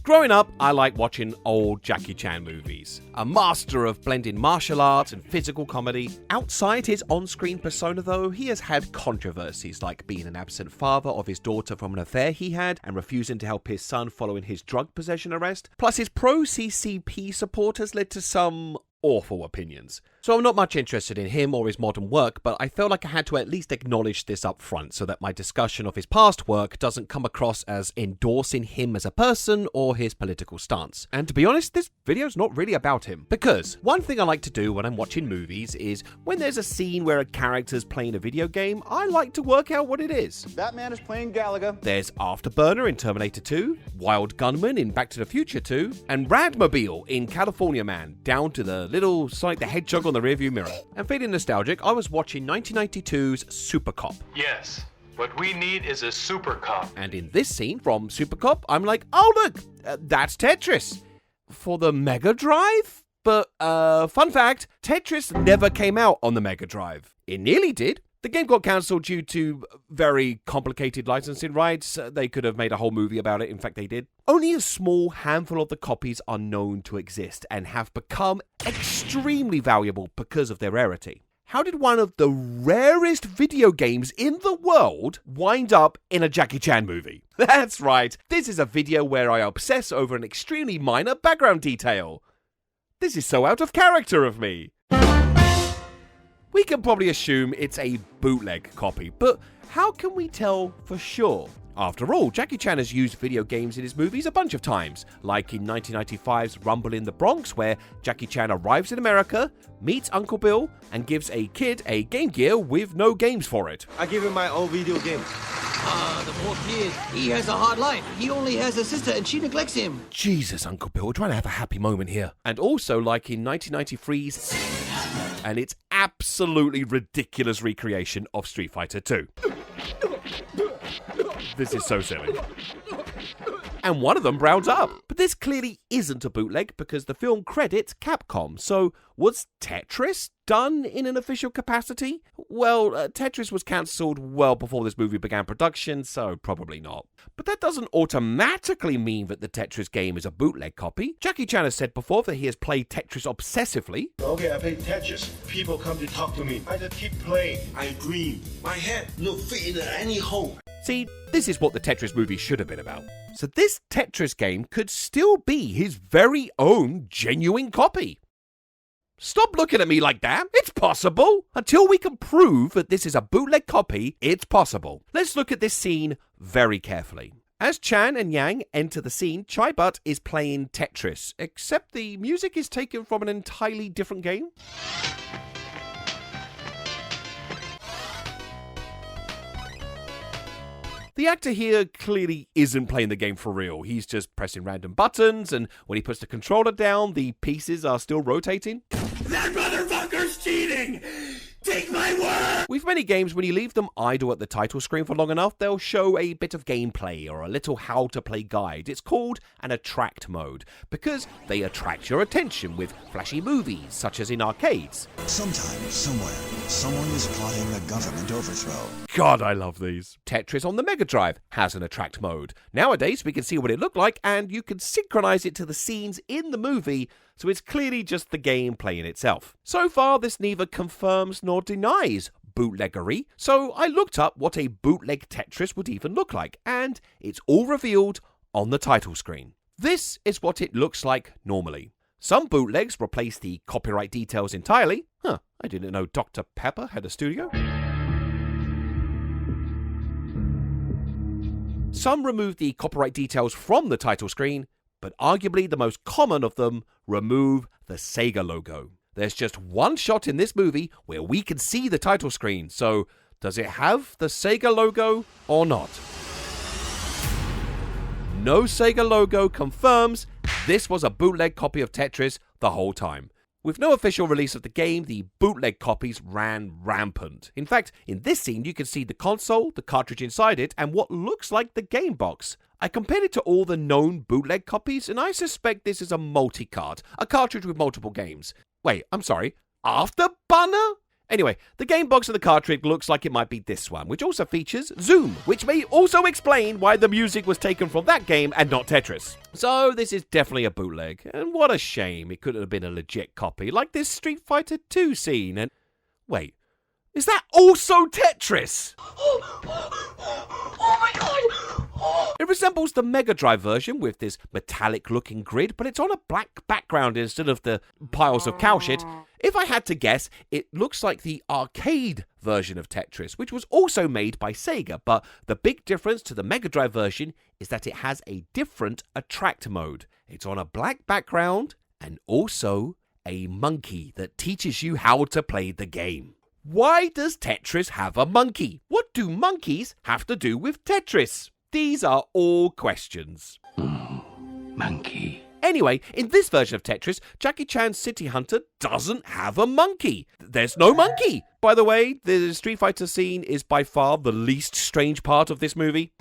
Growing up, I liked watching old Jackie Chan movies. A master of blending martial arts and physical comedy. Outside his on-screen persona though, he has had controversies like being an absent father of his daughter from an affair he had and refusing to help his son following his drug possession arrest. Plus his pro-CCP support has led to some awful opinions. So I'm not much interested in him or his modern work, but I felt like I had to at least acknowledge this up front so that my discussion of his past work doesn't come across as endorsing him as a person or his political stance. And to be honest, this video's not really about him. Because one thing I like to do when I'm watching movies is when there's a scene where a character's playing a video game, I like to work out what it is. Batman is playing Galaga. There's Afterburner in Terminator 2, Wild Gunman in Back to the Future 2, and Radmobile in California Man, down to the little Sonic the Hedgehog on the rearview mirror. And feeling nostalgic, I was watching 1992's Super Cop. Yes, what we need is a Super Cop. And in this scene from Super Cop, I'm like, oh look, that's Tetris. For the Mega Drive? But, fun fact, Tetris never came out on the Mega Drive. It nearly did. The game got cancelled due to very complicated licensing rights. They could have made a whole movie about it. In fact, they did. Only a small handful of the copies are known to exist and have become extremely valuable because of their rarity. How did one of the rarest video games in the world wind up in a Jackie Chan movie? That's right. This is a video where I obsess over an extremely minor background detail. This is so out of character of me. We can probably assume it's a bootleg copy, but how can we tell for sure? After all, Jackie Chan has used video games in his movies a bunch of times, like in 1995's Rumble in the Bronx, where Jackie Chan arrives in America, meets Uncle Bill, and gives a kid a Game Gear with no games for it. I give him my old video games. The poor kid. He has a hard life. He only has a sister and she neglects him. Jesus, Uncle Bill, we're trying to have a happy moment here. And also like in 1993's and its absolutely ridiculous recreation of Street Fighter 2. This is so silly. And one of them browns up. But this clearly isn't a bootleg because the film credits Capcom. So was Tetris done in an official capacity? Well, Tetris was cancelled well before this movie began production, so probably not. But that doesn't automatically mean that the Tetris game is a bootleg copy. Jackie Chan has said before that he has played Tetris obsessively. Okay, I play Tetris. People come to talk to me. I just keep playing. I dream. My head no fit in any hole. See, this is what the Tetris movie should have been about. So this Tetris game could still be his very own genuine copy. Stop looking at me like that. It's possible. Until we can prove that this is a bootleg copy, it's possible. Let's look at this scene very carefully. As Chan and Yang enter the scene, Chai Butt is playing Tetris, except the music is taken from an entirely different game. The actor here clearly isn't playing the game for real. He's just pressing random buttons, and when he puts the controller down, the pieces are still rotating. That motherfucker's cheating! Take my word! With many games, when you leave them idle at the title screen for long enough, they'll show a bit of gameplay or a little how-to-play guide. It's called an attract mode, because they attract your attention with flashy movies, such as in arcades. Sometime, somewhere, someone is plotting a government overthrow. God, I love these. Tetris on the Mega Drive has an attract mode. Nowadays, we can see what it looked like, and you can synchronize it to the scenes in the movie, so it's clearly just the game playing itself. So far, this neither confirms nor denies bootleggery, so I looked up what a bootleg Tetris would even look like, and it's all revealed on the title screen. This is what it looks like normally. Some bootlegs replace the copyright details entirely. I didn't know Dr. Pepper had a studio. Some remove the copyright details from the title screen, but arguably the most common of them remove the Sega logo. There's just one shot in this movie where we can see the title screen, so does it have the Sega logo or not? No Sega logo confirms this was a bootleg copy of Tetris the whole time. With no official release of the game, the bootleg copies ran rampant. In fact, in this scene, you can see the console, the cartridge inside it, and what looks like the game box. I compared it to all the known bootleg copies, and I suspect this is a multi-cart, a cartridge with multiple games. Wait, I'm sorry, Afterburner? Anyway, the game box of the cartridge looks like it might be this one, which also features Zoom, which may also explain why the music was taken from that game and not Tetris. So this is definitely a bootleg, and what a shame it couldn't have been a legit copy, like this Street Fighter 2 scene. And wait, is that also Tetris? Oh my god! It resembles the Mega Drive version with this metallic-looking grid, but it's on a black background instead of the piles of cow shit. If I had to guess, it looks like the arcade version of Tetris, which was also made by Sega, but the big difference to the Mega Drive version is that it has a different attract mode. It's on a black background and also a monkey that teaches you how to play the game. Why does Tetris have a monkey? What do monkeys have to do with Tetris? These are all questions. Monkey. Anyway, in this version of Tetris, Jackie Chan's City Hunter doesn't have a monkey. There's no monkey. By the way, the Street Fighter scene is by far the least strange part of this movie.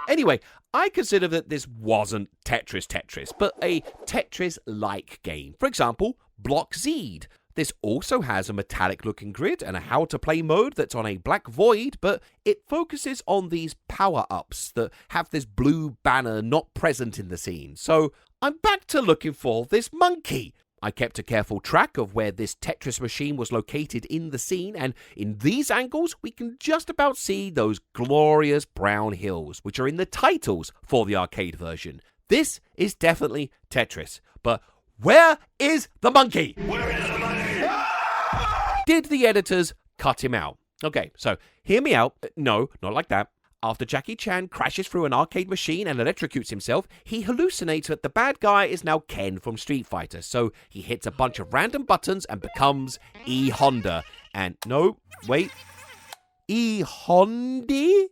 Anyway, I consider that this wasn't Tetris, but a Tetris-like game. For example, Block Z'd. This also has a metallic-looking grid and a how-to-play mode that's on a black void, but it focuses on these power-ups that have this blue banner not present in the scene. So I'm back to looking for this monkey. I kept a careful track of where this Tetris machine was located in the scene, and in these angles, we can just about see those glorious brown hills, which are in the titles for the arcade version. This is definitely Tetris, but where is the monkey? Where is the money? Did the editors cut him out? Okay, so hear me out. No, not like that. After Jackie Chan crashes through an arcade machine and electrocutes himself, he hallucinates that the bad guy is now Ken from Street Fighter, so he hits a bunch of random buttons and becomes E-Honda. And no, wait, E-Hondi?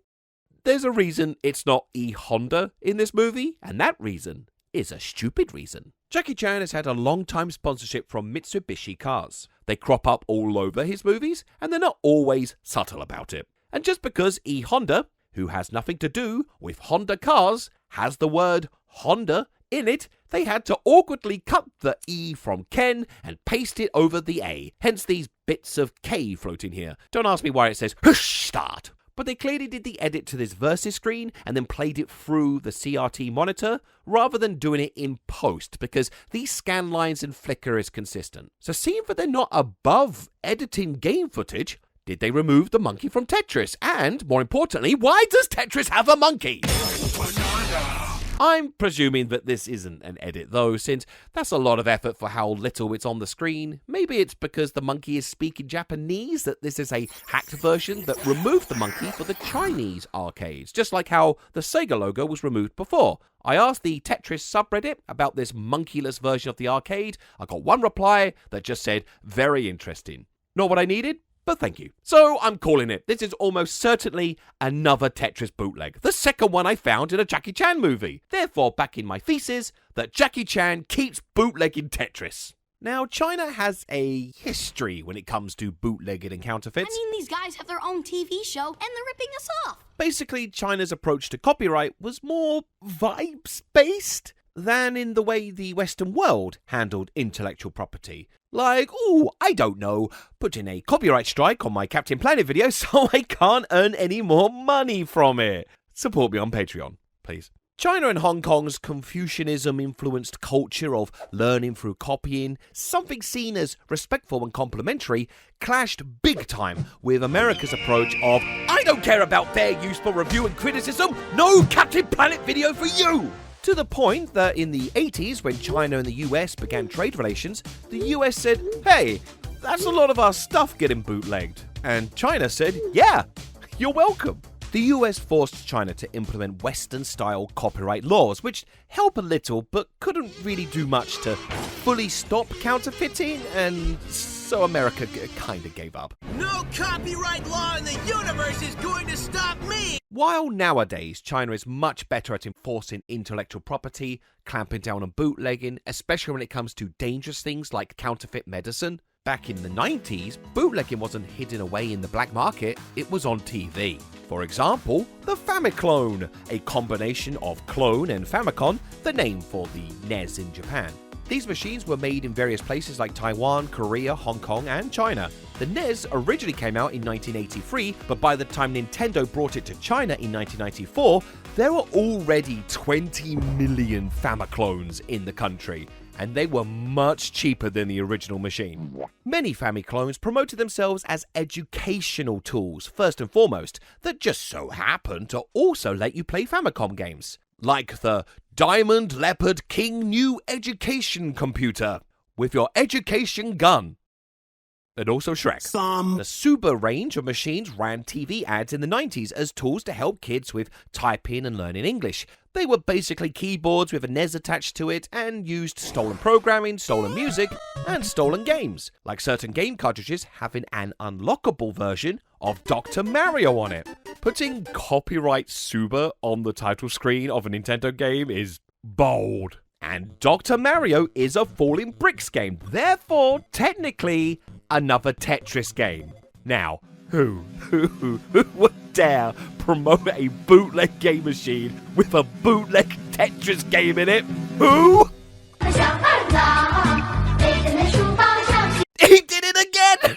There's a reason it's not E-Honda in this movie, and that reason is a stupid reason. Jackie Chan has had a long-time sponsorship from Mitsubishi cars. They crop up all over his movies, and they're not always subtle about it. And just because E-Honda, who has nothing to do with Honda cars, has the word Honda in it, they had to awkwardly cut the E from Ken and paste it over the A. Hence these bits of K floating here. Don't ask me why it says Hush Start. But they clearly did the edit to this versus screen and then played it through the CRT monitor rather than doing it in post, because these scan lines and flicker is consistent. So seeing that they're not above editing game footage, did they remove the monkey from Tetris? And, more importantly, why does Tetris have a monkey? I'm presuming that this isn't an edit though, since that's a lot of effort for how little it's on the screen. Maybe it's because the monkey is speaking Japanese that this is a hacked version that removed the monkey for the Chinese arcades, just like how the Sega logo was removed before. I asked the Tetris subreddit about this monkeyless version of the arcade. I got one reply that just said, very interesting. Not what I needed, but thank you. So I'm calling it. This is almost certainly another Tetris bootleg, the second one I found in a Jackie Chan movie. Therefore, backing my thesis that Jackie Chan keeps bootlegging Tetris. Now, China has a history when it comes to bootlegging and counterfeits. I mean, these guys have their own TV show, and they're ripping us off. Basically, China's approach to copyright was more vibes-based than in the way the Western world handled intellectual property. Like, I don't know, putting a copyright strike on my Captain Planet video so I can't earn any more money from it. Support me on Patreon, please. China and Hong Kong's Confucianism-influenced culture of learning through copying, something seen as respectful and complimentary, clashed big time with America's approach of, I don't care about fair use for review and criticism, no Captain Planet video for you! To the point that in the 80s, when China and the US began trade relations, the US said, hey, that's a lot of our stuff getting bootlegged. And China said, yeah, you're welcome. The US forced China to implement Western-style copyright laws, which help a little, but couldn't really do much to fully stop counterfeiting, and so America kind of gave up. No copyright law in the universe is going to stop me! While nowadays China is much better at enforcing intellectual property, clamping down on bootlegging, especially when it comes to dangerous things like counterfeit medicine, back in the 90s, bootlegging wasn't hidden away in the black market, it was on TV. For example, the Famiclone, a combination of clone and Famicom, the name for the NES in Japan. These machines were made in various places like Taiwan, Korea, Hong Kong, and China. The NES originally came out in 1983, but by the time Nintendo brought it to China in 1994, there were already 20 million Famiclones in the country, and they were much cheaper than the original machine. Many Famiclones promoted themselves as educational tools, first and foremost, that just so happened to also let you play Famicom games. Like the Diamond Leopard King New Education Computer, with your education gun. And also Shrek. The Suba range of machines ran TV ads in the 90s as tools to help kids with typing and learning English. They were basically keyboards with a NES attached to it and used stolen programming, stolen music, and stolen games, like certain game cartridges having an unlockable version of Dr. Mario on it. Putting copyright Suba on the title screen of a Nintendo game is bold. And Dr. Mario is a Falling Bricks game, therefore, technically, another Tetris game. Now, who would dare promote a bootleg game machine with a bootleg Tetris game in it? Who? He did it again!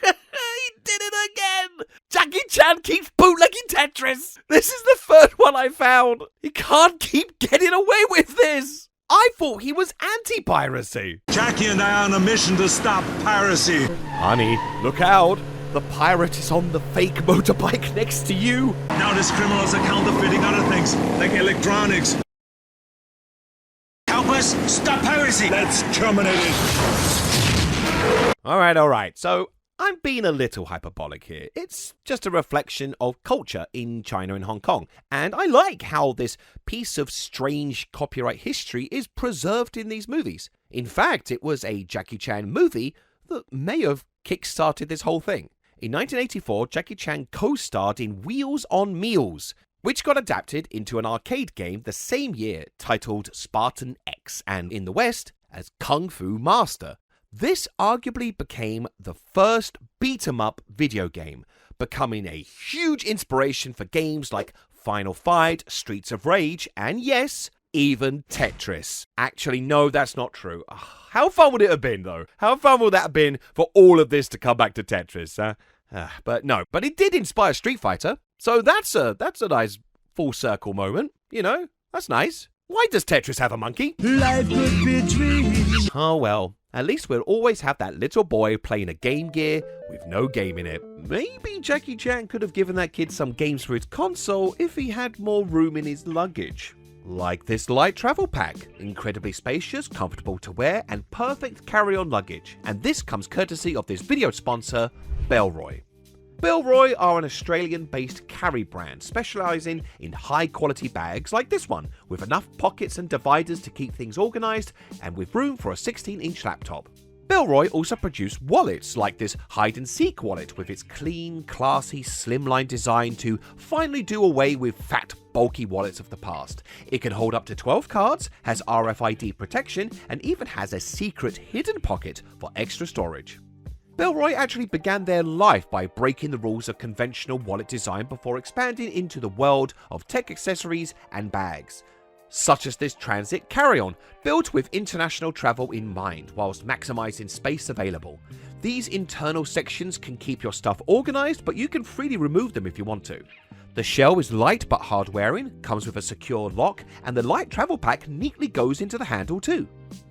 He did it again! Jackie Chan keeps bootlegging Tetris! This is the third one I found! He can't keep getting away with this! I thought he was anti-piracy! Jackie and I are on a mission to stop piracy! Honey, look out! The pirate is on the fake motorbike next to you! Now these criminals are counterfeiting other things, like electronics. Help us stop piracy! Let's terminate it! Alright, so I'm being a little hyperbolic here. It's just a reflection of culture in China and Hong Kong. And I like how this piece of strange copyright history is preserved in these movies. In fact, it was a Jackie Chan movie that may have kick-started this whole thing. In 1984, Jackie Chan co-starred in Wheels on Meals, which got adapted into an arcade game the same year titled Spartan X, and in the West as Kung Fu Master. This arguably became the first beat-em-up video game, becoming a huge inspiration for games like Final Fight, Streets of Rage, and yes, even Tetris. Actually, no, that's not true. How fun would it have been, though? How fun would that have been for all of this to come back to Tetris, huh? But no, but it did inspire Street Fighter, so that's a nice full circle moment, you know? That's nice. Why does Tetris have a monkey? Life could be a dream. Oh well, at least we'll always have that little boy playing a Game Gear with no game in it. Maybe Jackie Chan could have given that kid some games for his console if he had more room in his luggage. Like this light travel pack, incredibly spacious, comfortable to wear, and perfect carry-on luggage. And this comes courtesy of this video sponsor, Bellroy. Bellroy are an Australian-based carry brand specialising in high-quality bags like this one, with enough pockets and dividers to keep things organised and with room for a 16-inch laptop. Bellroy also produce wallets like this hide-and-seek wallet with its clean, classy, slimline design to finally do away with fat, bulky wallets of the past. It can hold up to 12 cards, has RFID protection, and even has a secret hidden pocket for extra storage. Bellroy actually began their life by breaking the rules of conventional wallet design before expanding into the world of tech accessories and bags, such as this transit carry-on, built with international travel in mind whilst maximizing space available. These internal sections can keep your stuff organized, but you can freely remove them if you want to. The shell is light but hard-wearing, comes with a secure lock, and the light travel pack neatly goes into the handle too.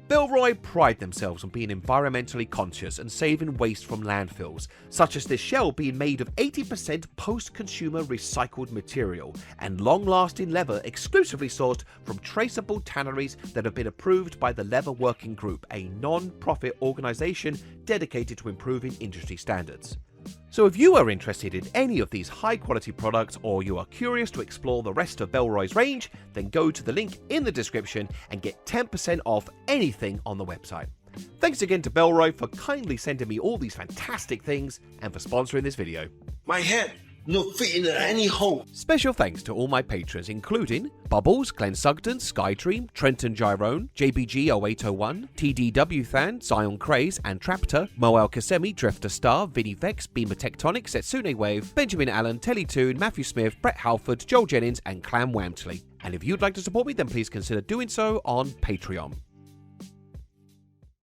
Bellroy pride themselves on being environmentally conscious and saving waste from landfills, such as this shell being made of 80% post-consumer recycled material and long-lasting leather exclusively sourced from traceable tanneries that have been approved by the Leather Working Group, a non-profit organisation dedicated to improving industry standards. So if you are interested in any of these high-quality products or you are curious to explore the rest of Bellroy's range, then go to the link in the description and get 10% off anything on the website. Thanks again to Bellroy for kindly sending me all these fantastic things and for sponsoring this video. My head, no fit in any hole. Special thanks to all my patrons, including Bubbles, Glenn Sugden, Skydream, Trenton Gyrone, JBG0801, TDW Than, Zion Craze, and Traptor, Moel Kasemi, Drifter Star, Vinny Vex, Beamer Tectonic, Setsune Wave, Benjamin Allen, Teletoon, Matthew Smith, Brett Halford, Joel Jennings, and Clam Wamtley. And if you'd like to support me, then please consider doing so on Patreon.